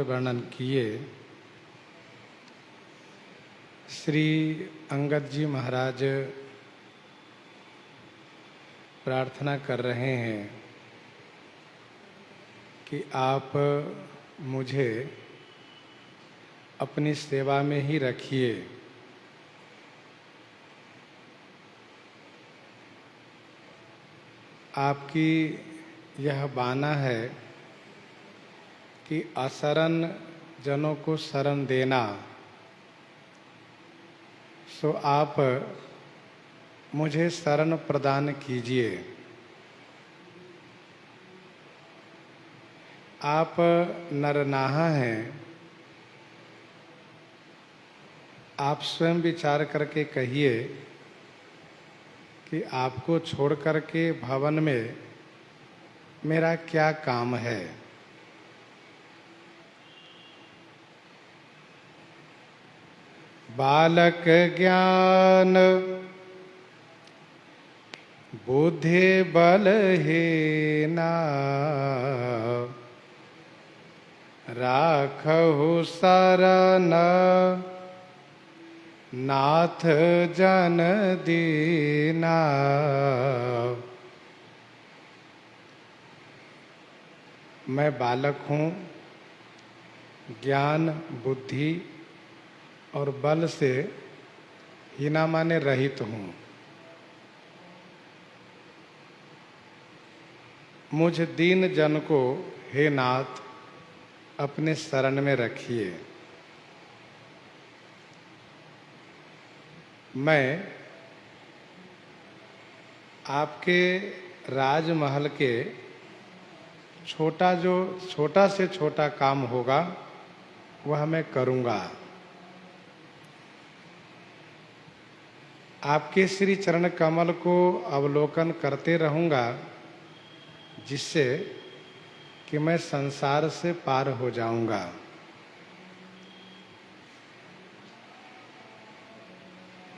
वर्णन किए। श्री अंगद जी महाराज प्रार्थना कर रहे हैं कि आप मुझे अपनी सेवा में ही रखिए। आपकी यह बाना है कि असरण जनों को शरण देना, सो आप मुझे शरण प्रदान कीजिए। आप नरनाहा हैं, आप स्वयं विचार करके कहिए कि आपको छोड़ करके भवन में मेरा क्या काम है। बालक ज्ञान बुद्धि बलहीना, राखहु शरण नाथ जन दीना। मैं बालक हूँ, ज्ञान बुद्धि और बल से हीना माने रहित हूँ। मुझ दीन जन को हे नाथ अपने शरण में रखिए। मैं आपके राजमहल के छोटा से छोटा काम होगा वह मैं करूँगा। आपके श्री चरण कमल को अवलोकन करते रहूँगा, जिससे कि मैं संसार से पार हो जाऊँगा।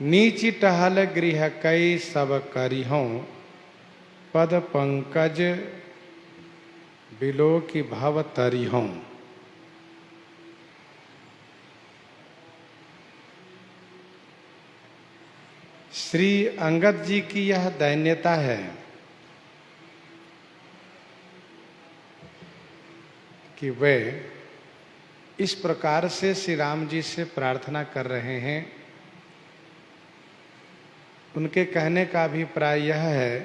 नीच टहल गृह कई सब करिहों, पद पंकज बिलो की भव तरिहों। श्री अंगद जी की यह दैन्यता है कि वे इस प्रकार से श्री राम जी से प्रार्थना कर रहे हैं। उनके कहने का अभिप्राय यह है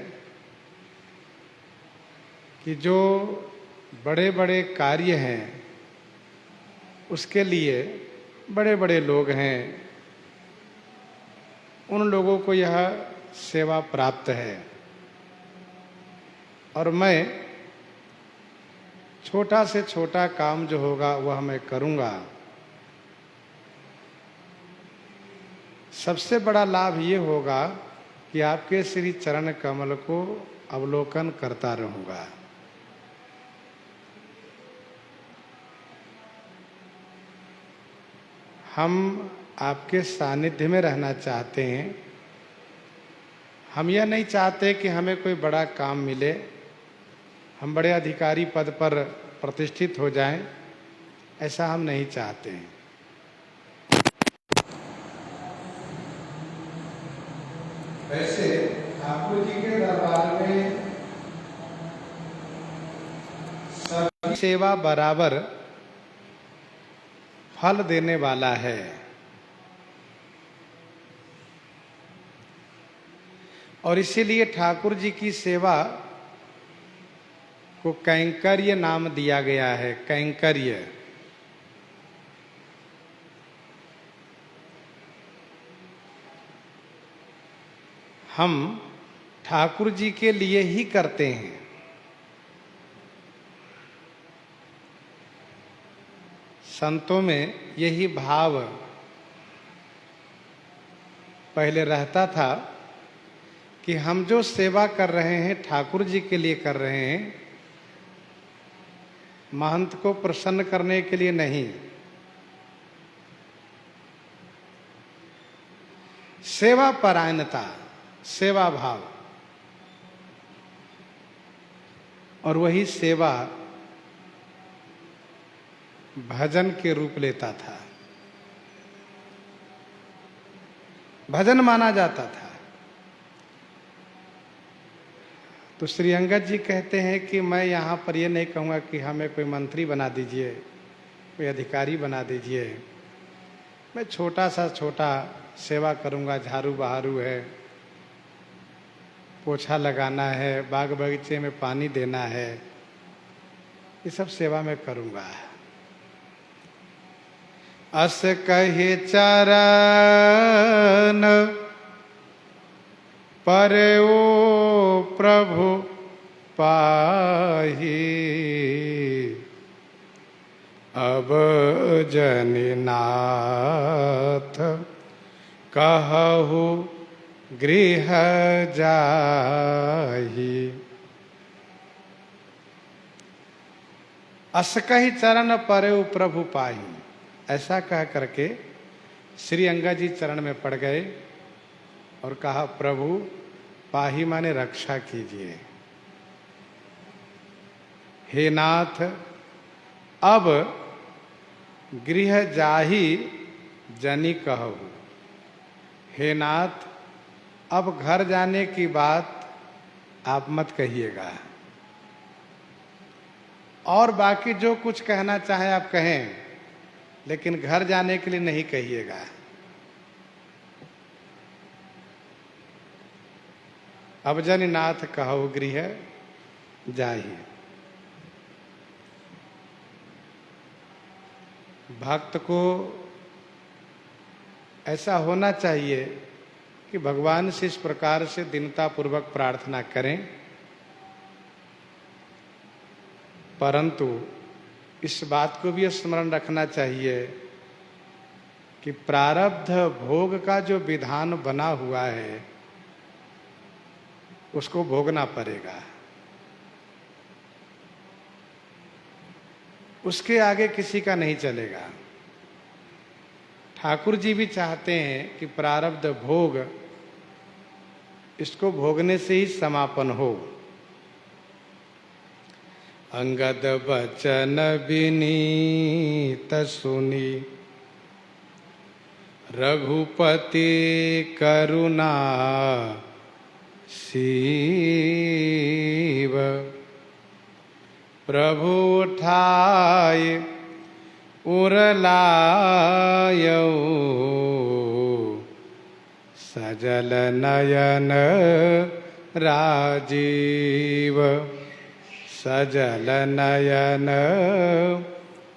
कि जो बड़े बड़े कार्य हैं उसके लिए बड़े बड़े लोग हैं, उन लोगों को यह सेवा प्राप्त है, और मैं छोटा से छोटा काम जो होगा वह मैं करूँगा। सबसे बड़ा लाभ ये होगा कि आपके श्री चरण कमल को अवलोकन करता रहूँगा। हम आपके सानिध्य में रहना चाहते हैं। हम यह नहीं चाहते कि हमें कोई बड़ा काम मिले, हम बड़े अधिकारी पद पर प्रतिष्ठित हो जाएं, ऐसा हम नहीं चाहते हैं। वैसे ठाकुर जी के दरबार में सभी सेवा बराबर फल देने वाला है, और इसीलिए ठाकुर जी की सेवा को कैंकर्य नाम दिया गया है। कैंकर्य हम ठाकुर जी के लिए ही करते हैं। संतों में यही भाव पहले रहता था कि हम जो सेवा कर रहे हैं ठाकुर जी के लिए कर रहे हैं, महंत को प्रसन्न करने के लिए नहीं। सेवा परायणता, सेवा भाव, और वही सेवा भजन के रूप लेता था, भजन माना जाता था। तो श्री अंगद जी कहते हैं कि मैं यहाँ पर ये नहीं कहूँगा कि हमें कोई मंत्री बना दीजिए, कोई अधिकारी बना दीजिए। मैं छोटा सेवा करूँगा, झाड़ू बहारू है, पोछा लगाना है, बाग बगीचे में पानी देना है, ये सब सेवा मैं करूँगा। अस कहे चरण पर ओ प्रभु पाही, अब जनिनाथ कहु गृह जाहि। अस कहि चरण परउ प्रभु पाही, ऐसा कह करके श्री अंगद जी चरण में पड़ गए और कहा प्रभु पाही माने रक्षा कीजिए। हे नाथ अब गृह जाहि जनि कहु। हे नाथ अब घर जाने की बात आप मत कहिएगा, और बाकी जो कुछ कहना चाहे आप कहें, लेकिन घर जाने के लिए नहीं कहिएगा। अब जनि नाथ कहु गृह जाहि। भक्त को ऐसा होना चाहिए कि भगवान से इस प्रकार से दीनता पूर्वक प्रार्थना करें, परंतु इस बात को भी स्मरण रखना चाहिए कि प्रारब्ध भोग का जो विधान बना हुआ है उसको भोगना पड़ेगा, उसके आगे किसी का नहीं चलेगा। ठाकुर जी भी चाहते हैं कि प्रारब्ध भोग, इसको भोगने से ही समापन हो। अंगद बचन विनीत सुनी, रघुपति करुणा सीव। प्रभु उठाय उरलायौ, सजल नयन राजीव। सजल नयन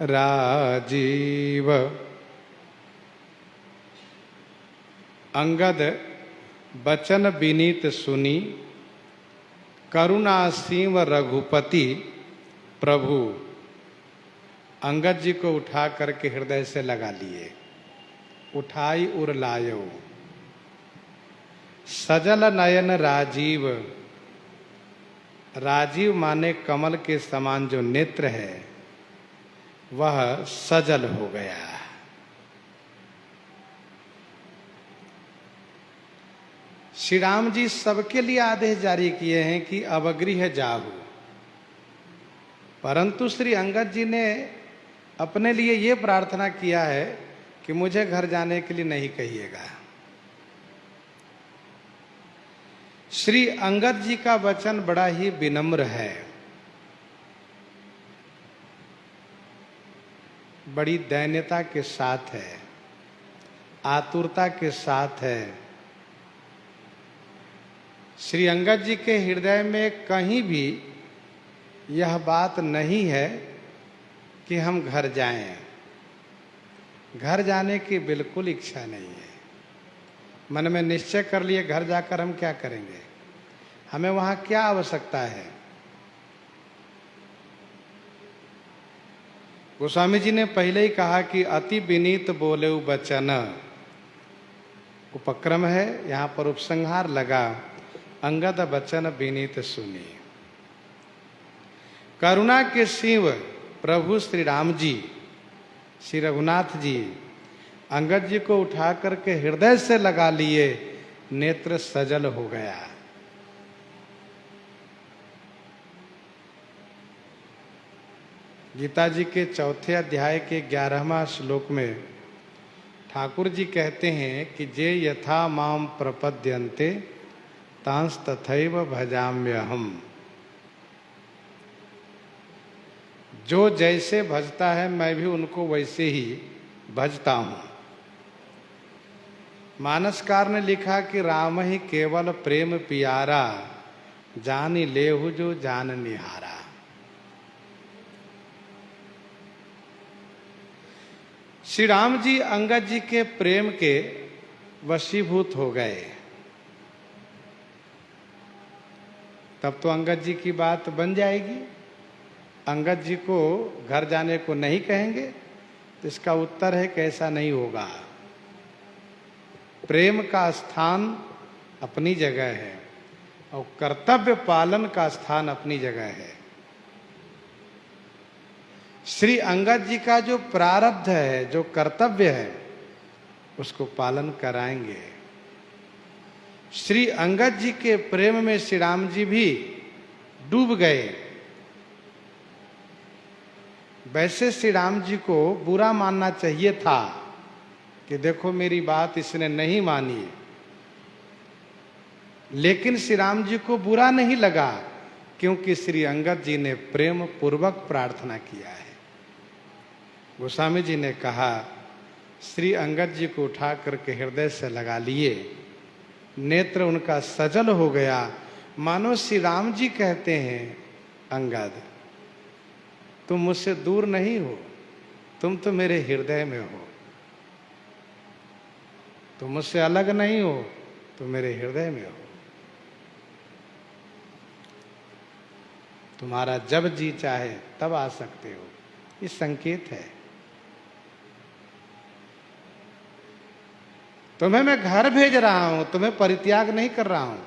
राजीव। अंगद बचन विनीत सुनी, करुणा सीव रघुपति प्रभु। अंगद जी को उठा करके हृदय से लगा लिए। उठाई उर लायो, सजल नयन राजीव। राजीव माने कमल के समान जो नेत्र है वह सजल हो गया। श्री राम जी सबके लिए आदेश जारी किए हैं कि अब गृह जाहु, परंतु श्री अंगद जी ने अपने लिए ये प्रार्थना किया है कि मुझे घर जाने के लिए नहीं कहिएगा। श्री अंगद जी का वचन बड़ा ही विनम्र है, बड़ी दैन्यता के साथ है, आतुरता के साथ है। श्री अंगद जी के हृदय में कहीं भी यह बात नहीं है कि हम घर जाएं। घर जाने की बिल्कुल इच्छा नहीं है। मन में निश्चय कर लिए घर जाकर हम क्या करेंगे, हमें वहां क्या आवश्यकता है। गोस्वामी जी ने पहले ही कहा कि अति विनीत बोले बचन, उपक्रम है, यहाँ पर उपसंहार लगा। अंगद बचन विनीत सुनी। करुणा के शिव प्रभु श्री राम जी, श्री रघुनाथ जी अंगद जी को उठा करके हृदय से लगा लिए, नेत्र सजल हो गया। गीता जी के चौथे अध्याय के 11वां श्लोक में ठाकुर जी कहते हैं कि जे यथा माम प्रपद्यन्ते तांस तथैव भजाम्यहम्। जो जैसे भजता है मैं भी उनको वैसे ही भजता हूं। मानसकार ने लिखा कि राम ही केवल प्रेम पियारा, जानी लेहु जो जान निहारा। श्री राम जी अंगद जी के प्रेम के वशीभूत हो गए। तब तो अंगद जी की बात बन जाएगी। अंगद जी को घर जाने को नहीं कहेंगे तो इसका उत्तर है कि ऐसा नहीं होगा। प्रेम का स्थान अपनी जगह है और कर्तव्य पालन का स्थान अपनी जगह है। श्री अंगद जी का जो प्रारब्ध है, जो कर्तव्य है, उसको पालन कराएंगे। श्री अंगद जी के प्रेम में श्री राम जी भी डूब गए। वैसे श्री राम जी को बुरा मानना चाहिए था कि देखो मेरी बात इसने नहीं मानी, लेकिन श्री राम जी को बुरा नहीं लगा क्योंकि श्री अंगद जी ने प्रेम पूर्वक प्रार्थना किया है। गोस्वामी जी ने कहा श्री अंगद जी को उठा करके हृदय से लगा लिए, नेत्र उनका सजल हो गया, मानो श्री राम जी कहते हैं अंगद तुम मुझसे दूर नहीं हो, तुम तो मेरे हृदय में हो, तुम मुझसे अलग नहीं हो, तुम मेरे हृदय में हो। तुम्हारा जब जी चाहे तब आ सकते हो, ये संकेत है। तुम्हें मैं घर भेज रहा हूं, तुम्हें परित्याग नहीं कर रहा हूं।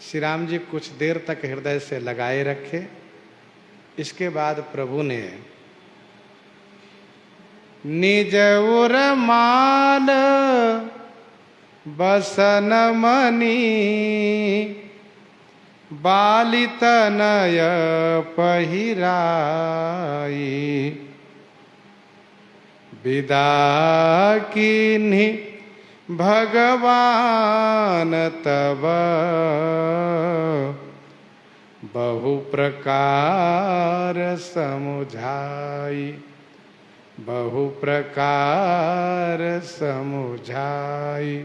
श्री राम जी कुछ देर तक हृदय से लगाए रखे। इसके बाद प्रभु ने निज उर माल बसन मनी बालितनय पहिराई विदा कीन्हि भगवान तब बहु प्रकार समुझाई, बहु प्रकार समुझाई।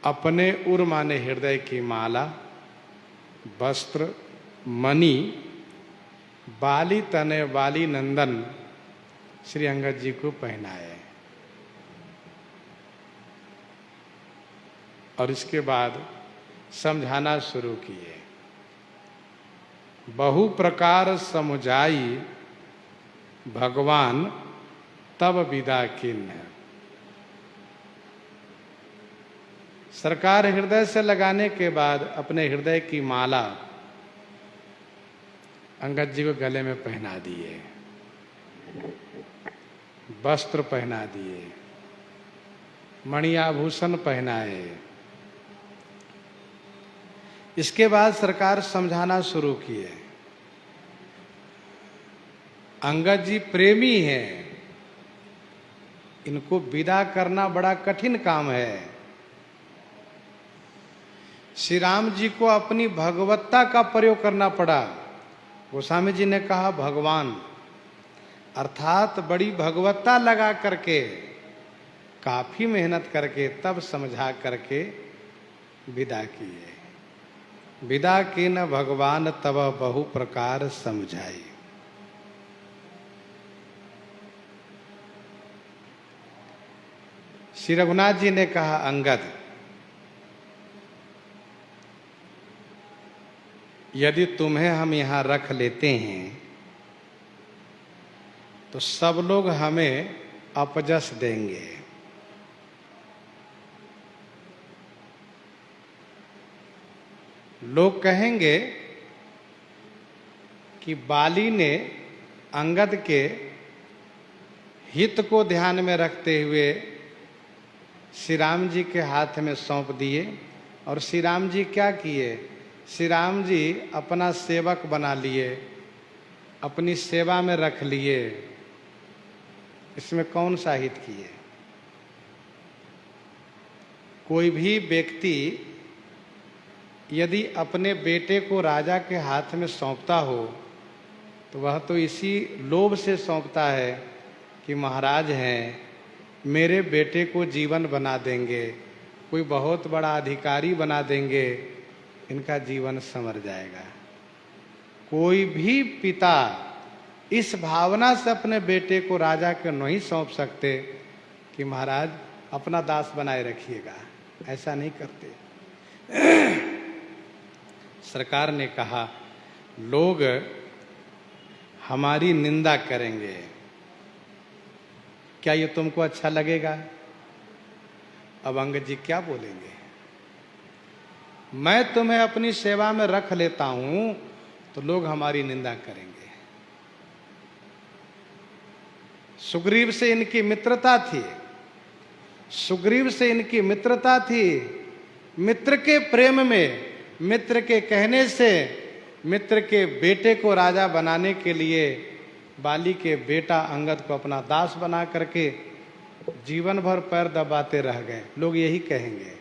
अपने उर माने हृदय की माला, वस्त्र, मणि, बाली तनय बाली नंदन श्री अंगद जी को पहनाए और इसके बाद समझाना शुरू किए। बहु प्रकार समुझाई भगवान तब विदा किन्ह। सरकार हृदय से लगाने के बाद अपने हृदय की माला अंगद जी को गले में पहना दिए, वस्त्र पहना दिए, मणियाभूषण पहनाए। इसके बाद सरकार समझाना शुरू किए। अंगद जी प्रेमी हैं, इनको विदा करना बड़ा कठिन काम है। श्री राम जी को अपनी भगवत्ता का प्रयोग करना पड़ा। गोस्वामी जी ने कहा भगवान, अर्थात बड़ी भगवत्ता लगा करके, काफी मेहनत करके तब समझा करके विदा किए। विदा की न भगवान तब बहु प्रकार समझाई। श्री रघुनाथ जी ने कहा अंगद, यदि तुम्हें हम यहां रख लेते हैं तो सब लोग हमें अपजस देंगे। लोग कहेंगे कि बाली ने अंगद के हित को ध्यान में रखते हुए श्री राम जी के हाथ में सौंप दिए। और श्री राम जी क्या किए? श्री राम जी अपना सेवक बना लिए, अपनी सेवा में रख लिए। इसमें कौन सा हित किए? कोई भी व्यक्ति यदि अपने बेटे को राजा के हाथ में सौंपता हो तो वह तो इसी लोभ से सौंपता है कि महाराज हैं, मेरे बेटे को जीवन बना देंगे, कोई बहुत बड़ा अधिकारी बना देंगे, इनका जीवन संवर जाएगा। कोई भी पिता इस भावना से अपने बेटे को राजा को नहीं सौंप सकते कि महाराज अपना दास बनाए रखिएगा, ऐसा नहीं करते। सरकार ने कहा लोग हमारी निंदा करेंगे, क्या ये तुमको अच्छा लगेगा? अब अंगद जी क्या बोलेंगे? मैं तुम्हें अपनी सेवा में रख लेता हूं तो लोग हमारी निंदा करेंगे। सुग्रीव से इनकी मित्रता थी, सुग्रीव से इनकी मित्रता थी। मित्र के प्रेम में, मित्र के कहने से, मित्र के बेटे को राजा बनाने के लिए बाली के बेटा अंगद को अपना दास बना करके जीवन भर पैर दबाते रह गए। लोग यही कहेंगे।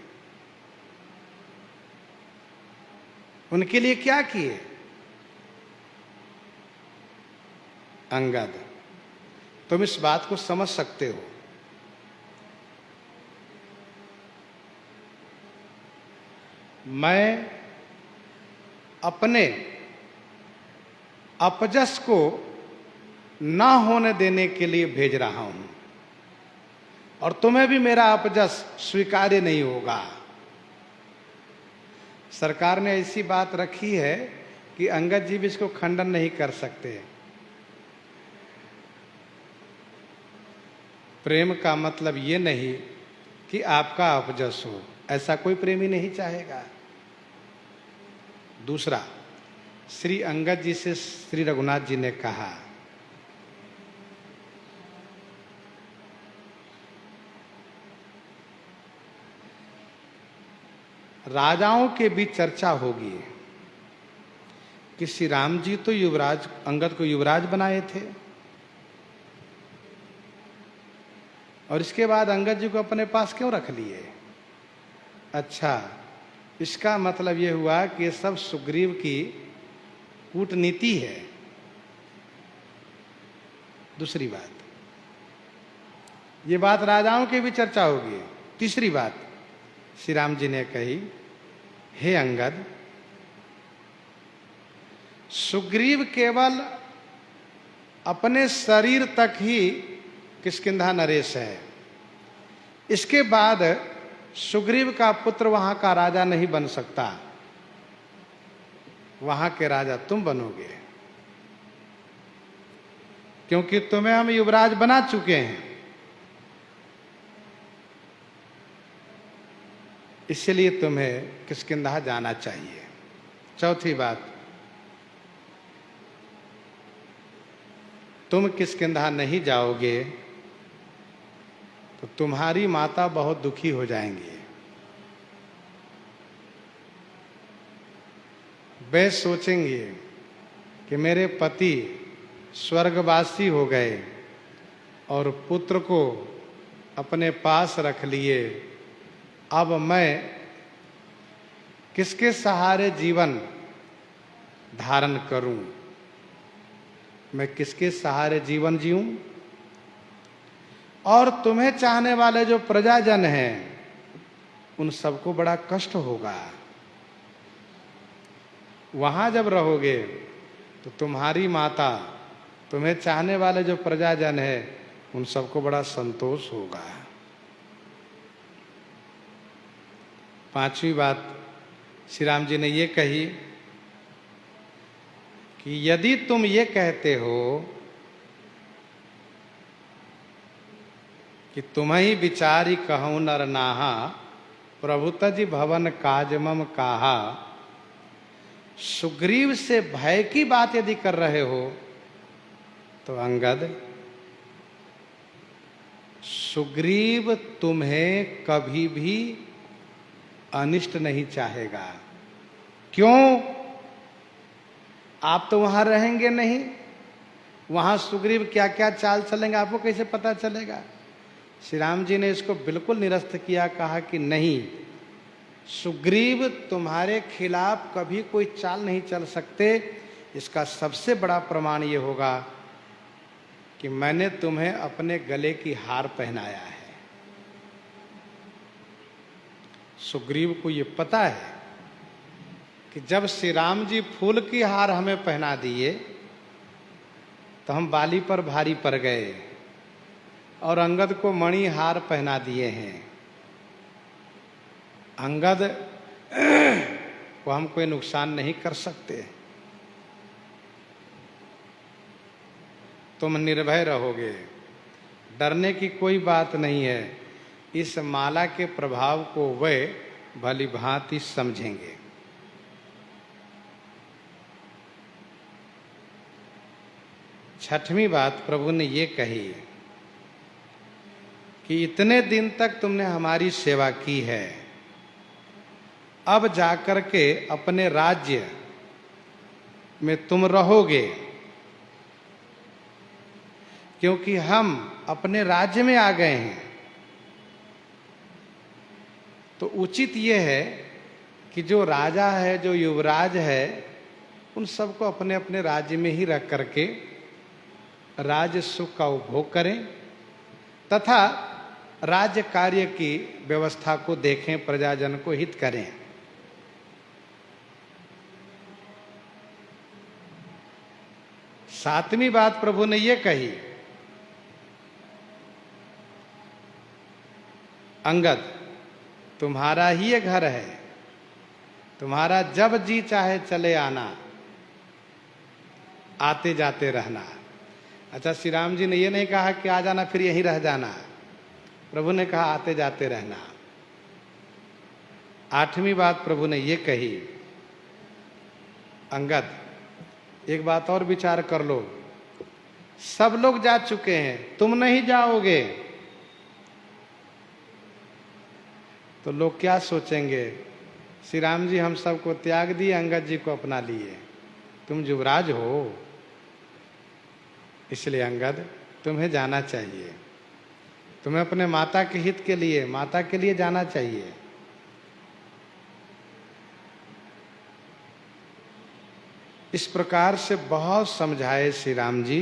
उनके लिए क्या किए? अंगद, तुम इस बात को समझ सकते हो। मैं अपने अपजस को ना होने देने के लिए भेज रहा हूं और तुम्हें भी मेरा अपजस स्वीकार्य नहीं होगा। सरकार ने ऐसी बात रखी है कि अंगद जी भी इसको खंडन नहीं कर सकते। प्रेम का मतलब ये नहीं कि आपका अपजस हो, ऐसा कोई प्रेमी नहीं चाहेगा। दूसरा, श्री अंगद जी से श्री रघुनाथ जी ने कहा, राजाओं के बीच चर्चा होगी कि श्री राम जी तो युवराज, अंगद को युवराज बनाए थे और इसके बाद अंगद जी को अपने पास क्यों रख लिए? अच्छा, इसका मतलब यह हुआ कि ये सब सुग्रीव की कूटनीति है। दूसरी बात, ये बात राजाओं की भी चर्चा होगी। तीसरी बात श्री राम जी ने कही, हे अंगद, सुग्रीव केवल अपने शरीर तक ही किष्किंधा नरेश है, इसके बाद सुग्रीव का पुत्र वहां का राजा नहीं बन सकता, वहां के राजा तुम बनोगे, क्योंकि तुम्हें हम युवराज बना चुके हैं। इसलिए तुम्हें किष्किंधा जाना चाहिए। चौथी बात, तुम किष्किंधा नहीं जाओगे तो तुम्हारी माता बहुत दुखी हो जाएंगी। वे सोचेंगे कि मेरे पति स्वर्गवासी हो गए और पुत्र को अपने पास रख लिए, अब मैं किसके सहारे जीवन धारण करूं? मैं किसके सहारे जीवन जीऊं? और तुम्हें चाहने वाले जो प्रजाजन हैं उन सबको बड़ा कष्ट होगा। वहां जब रहोगे तो तुम्हारी माता, तुम्हें चाहने वाले जो प्रजाजन है उन सबको बड़ा संतोष होगा। पांचवी बात श्री राम जी ने ये कही कि यदि तुम ये कहते हो कि तुम्हें विचारी कहूं नर नाहा, प्रभु तज भवन काज मम काहा, सुग्रीव से भय की बात यदि कर रहे हो तो अंगद, सुग्रीव तुम्हें कभी भी अनिष्ट नहीं चाहेगा। क्यों? आप तो वहां रहेंगे नहीं, वहां सुग्रीव क्या क्या चाल चलेंगे आपको कैसे पता चलेगा? श्री राम जी ने इसको बिल्कुल निरस्त किया, कहा कि नहीं, सुग्रीव तुम्हारे खिलाफ कभी कोई चाल नहीं चल सकते। इसका सबसे बड़ा प्रमाण ये होगा कि मैंने तुम्हें अपने गले की हार पहनाया है। सुग्रीव को ये पता है कि जब श्री राम जी फूल की हार हमें पहना दिए तो हम बाली पर भारी पड़ गए, और अंगद को मणि हार पहना दिए हैं। अंगद को हम कोई नुकसान नहीं कर सकते। तुम निर्भय रहोगे, डरने की कोई बात नहीं है। इस माला के प्रभाव को वे भली भांति समझेंगे। छठवीं बात प्रभु ने ये कही कि इतने दिन तक तुमने हमारी सेवा की है, अब जाकर के अपने राज्य में तुम रहोगे, क्योंकि हम अपने राज्य में आ गए हैं। तो उचित ये है कि जो राजा है, जो युवराज है, उन सबको अपने अपने राज्य में ही रख करके राज्य सुख का उपभोग करें तथा राज्य कार्य की व्यवस्था को देखें, प्रजाजन को हित करें। सातवीं बात प्रभु ने ये कही, अंगद तुम्हारा ही ये घर है, तुम्हारा जब जी चाहे चले आना, आते जाते रहना। अच्छा, श्री राम जी ने ये नहीं कहा कि आ जाना फिर यहीं रह जाना, प्रभु ने कहा आते जाते रहना। आठवीं बात प्रभु ने ये कही, अंगद एक बात और विचार कर लो, सब लोग जा चुके हैं, तुम नहीं जाओगे तो लोग क्या सोचेंगे? श्री राम जी हम सबको त्याग दिए, अंगद जी को अपना लिए, तुम युवराज हो, इसलिए अंगद तुम्हें जाना चाहिए, तुम्हें अपने माता के हित के लिए, माता के लिए जाना चाहिए। इस प्रकार से बहुत समझाए श्री राम जी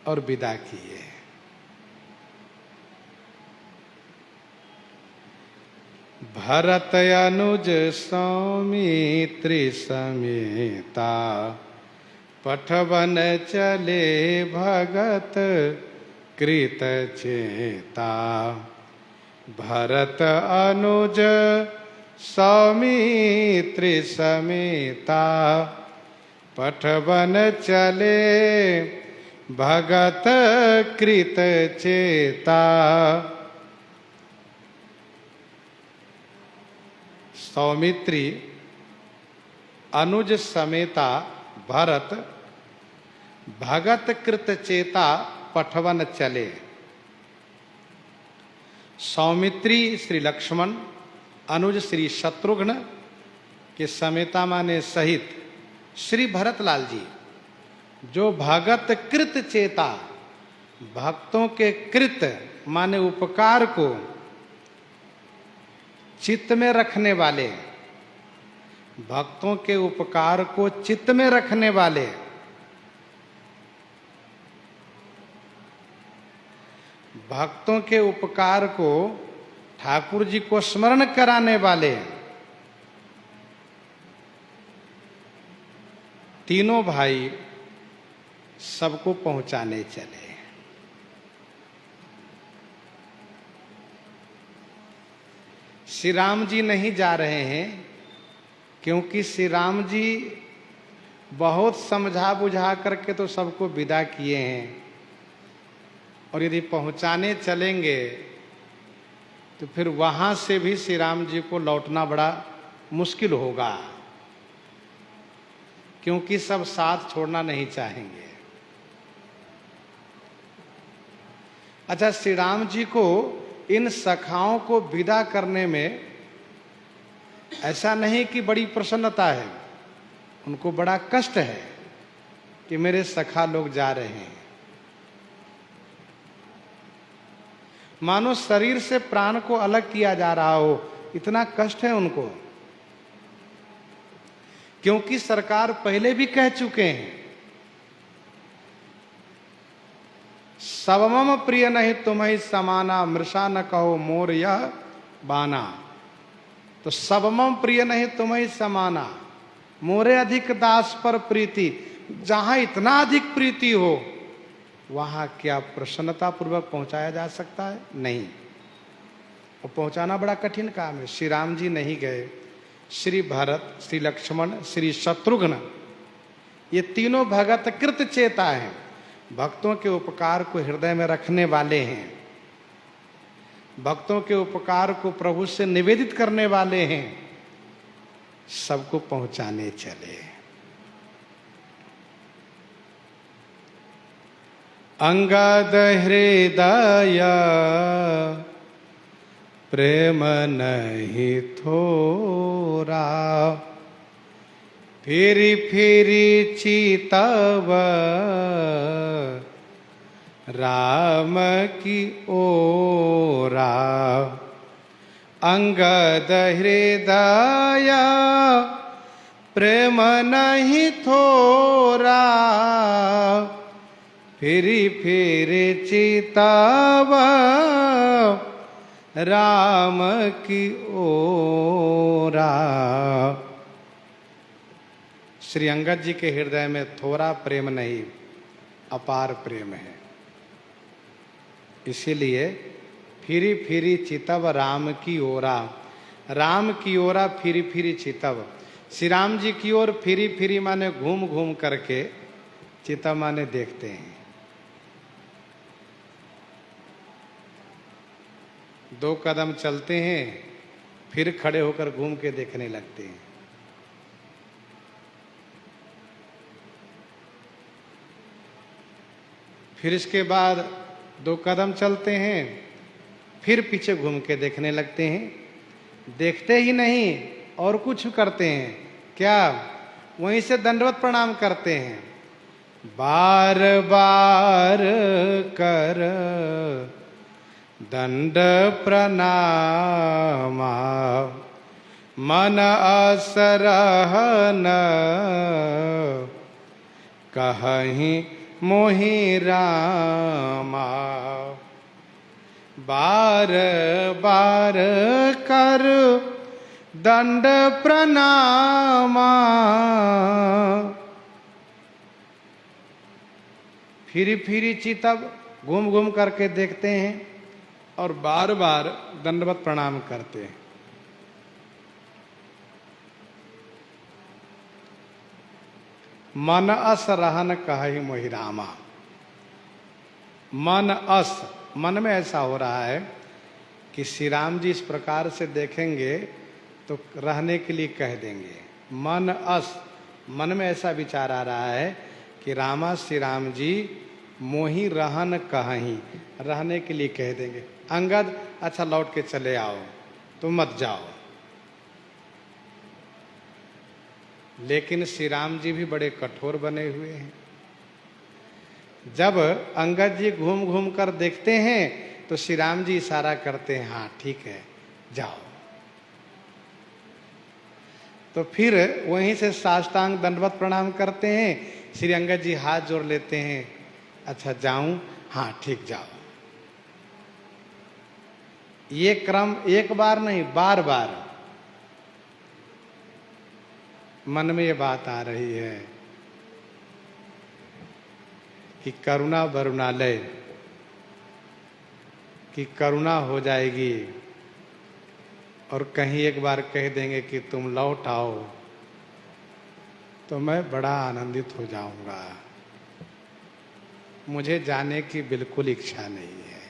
और विदा किए। भरत अनुज सौमित्री समेता, पठवन चले भगत कृत चेता। भरत अनुज सौमित्री समेता, पठवन चले भगत कृत चेता। सौमित्री अनुज समेता भरत भगत कृत चेता पठवन चले। सौमित्री श्री लक्ष्मण, अनुज श्री शत्रुघ्न के समेता माने सहित श्री भरतलाल जी, जो भगत कृत चेता, भक्तों के कृत माने उपकार को चित्त में रखने वाले, भक्तों के उपकार को चित्त में रखने वाले, भक्तों के उपकार को ठाकुर जी को स्मरण कराने वाले तीनों भाई सबको पहुंचाने चले। श्री राम जी नहीं जा रहे हैं क्योंकि श्री राम जी बहुत समझा बुझा करके तो सबको विदा किए हैं, और यदि पहुंचाने चलेंगे तो फिर वहां से भी श्री राम जी को लौटना बड़ा मुश्किल होगा, क्योंकि सब साथ छोड़ना नहीं चाहेंगे। अच्छा, श्री राम जी को इन सखाओं को विदा करने में ऐसा नहीं कि बड़ी प्रसन्नता है, उनको बड़ा कष्ट है कि मेरे सखा लोग जा रहे हैं। मानो शरीर से प्राण को अलग किया जा रहा हो, इतना कष्ट है उनको। क्योंकि सरकार पहले भी कह चुके हैं, सबमम प्रिय नहीं तुम्हें समाना, मृषा न कहो मोर यह बाना। तो सबमम प्रिय नहीं तुम्हें समाना, मोरे अधिक दास पर प्रीति। जहां इतना अधिक प्रीति हो, वहां क्या प्रसन्नता पूर्वक पहुंचाया जा सकता है? नहीं, और पहुंचाना बड़ा कठिन काम है। श्री राम जी नहीं गए, श्री भरत, श्री लक्ष्मण, श्री शत्रुघ्न, ये तीनों भगत कृत चेता हैं, भक्तों के उपकार को हृदय में रखने वाले हैं, भक्तों के उपकार को प्रभु से निवेदित करने वाले हैं, सबको पहुंचाने चले। अंगद हृदय प्रेम नहीं थोरा, फिरी फिरी चितव राम की ओरा। अंगद हृदय प्रेम नहीं थोरा, फिरी फिरी चितव राम की ओरा। श्री अंगद जी के हृदय में थोड़ा प्रेम नहीं, अपार प्रेम है। इसीलिए फिरी फिरी चितव राम की ओरा, राम की ओरा फिरी फिरी चितव। श्री राम जी की ओर फिरी फिरी माने घूम घूम करके, चितव माने देखते हैं। दो कदम चलते हैं, फिर खड़े होकर घूम के देखने लगते हैं। फिर इसके बाद दो कदम चलते हैं, फिर पीछे घूम के देखने लगते हैं। देखते ही नहीं और कुछ करते हैं, क्या? वहीं से दंडवत प्रणाम करते हैं। बार बार कर दंड प्रणामा, मन असरहन कहीं मोहि रामा। बार बार कर दंड प्रणामा, फिरी फिरी चितव घूम घूम करके देखते हैं और बार बार दंडवत प्रणाम करते हैं। मन अस रहन कहि मोहि रामा। मन अस, मन में ऐसा हो रहा है कि श्री राम जी इस प्रकार से देखेंगे तो रहने के लिए कह देंगे। मन अस, मन में ऐसा विचार आ रहा है कि रामा श्री राम जी मोहि रहन कहीं, रहने के लिए कह देंगे। अंगद, अच्छा लौट के चले आओ, तुम मत जाओ। लेकिन श्री राम जी भी बड़े कठोर बने हुए हैं। जब अंगद जी घूम घूम कर देखते हैं तो श्री राम जी इशारा करते हैं, हाँ ठीक है जाओ। तो फिर वहीं से साष्टांग दंडवत प्रणाम करते हैं। श्री अंगद जी हाथ जोड़ लेते हैं, अच्छा जाऊं? हाँ ठीक जाओ। ये क्रम एक बार नहीं, बार बार मन में ये बात आ रही है कि करुणा वरुणालय की करुणा हो जाएगी और कहीं एक बार कह देंगे कि तुम लौट आओ, तो मैं बड़ा आनंदित हो जाऊंगा। मुझे जाने की बिल्कुल इच्छा नहीं है।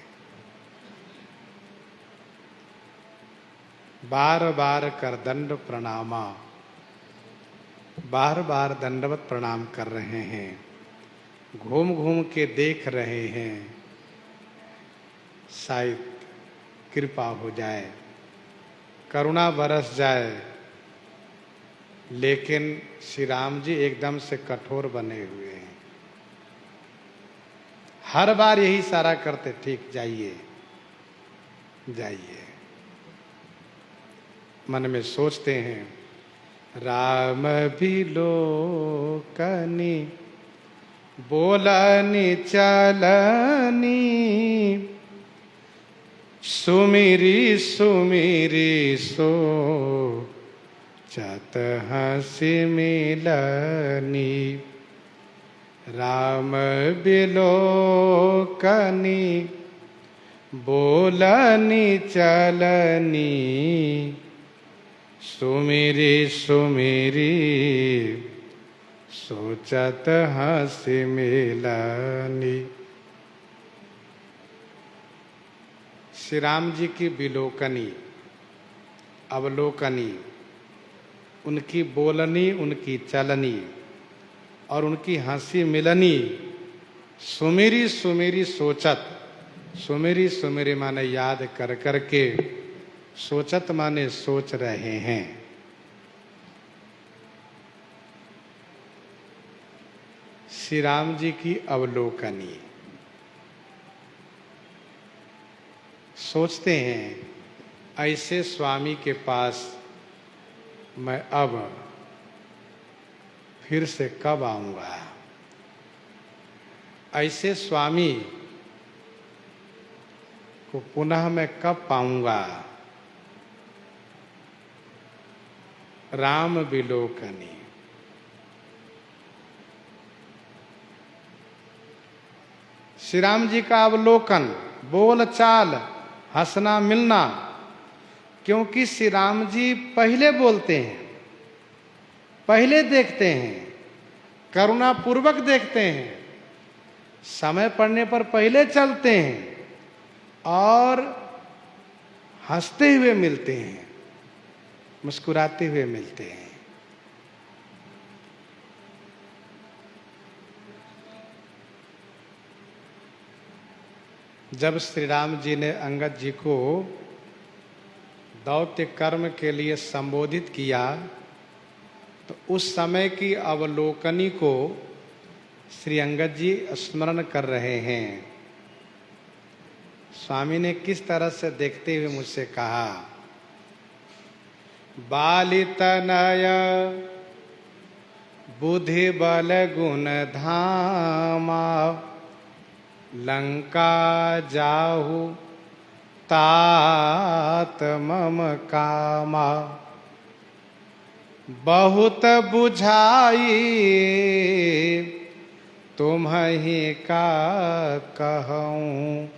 बार बार कर दंड प्रणामा, बार बार दंडवत प्रणाम कर रहे हैं, घूम घूम के देख रहे हैं। शायद कृपा हो जाए, करुणा बरस जाए। लेकिन श्री राम जी एकदम से कठोर बने हुए हैं। हर बार यही इशारा करते, ठीक जाइए जाइए। मन में सोचते हैं, राम बिलोकनी बोलनी चलनी, सुमिरी सुमिरी सो चत हंसी मिलनी। राम बिलोकनी बोलनी चलनी, सुमिरी सुमिरी सोचत हंसी मिलनी। श्री राम जी की बिलोकनी, अवलोकनी, उनकी बोलनी, उनकी चलनी और उनकी हंसी मिलनी। सुमिरी सुमिरी सोचत, सुमिरी सुमिरी माने याद कर करके, सोचत माने सोच रहे हैं। श्री राम जी की अवलोकनी, सोचते हैं ऐसे स्वामी के पास मैं अब फिर से कब आऊंगा, ऐसे स्वामी को पुनः मैं कब पाऊंगा। राम बिलोकनी, श्री राम जी का अवलोकन, बोल चाल, हंसना मिलना। क्योंकि श्री राम जी पहले बोलते हैं, पहले देखते हैं, करुणा पूर्वक देखते हैं, समय पड़ने पर पहले चलते हैं और हंसते हुए मिलते हैं, मुस्कुराते हुए मिलते हैं। जब श्री राम जी ने अंगद जी को दौत्य कर्म के लिए संबोधित किया तो उस समय की अवलोकनी को श्री अंगद जी स्मरण कर रहे हैं। स्वामी ने किस तरह से देखते हुए मुझसे कहा, बालितनय बुद्धि बल गुण धामा, लंका जाहु तात मम कामा। बहुत बुझाई तुम्हीं का कहूँ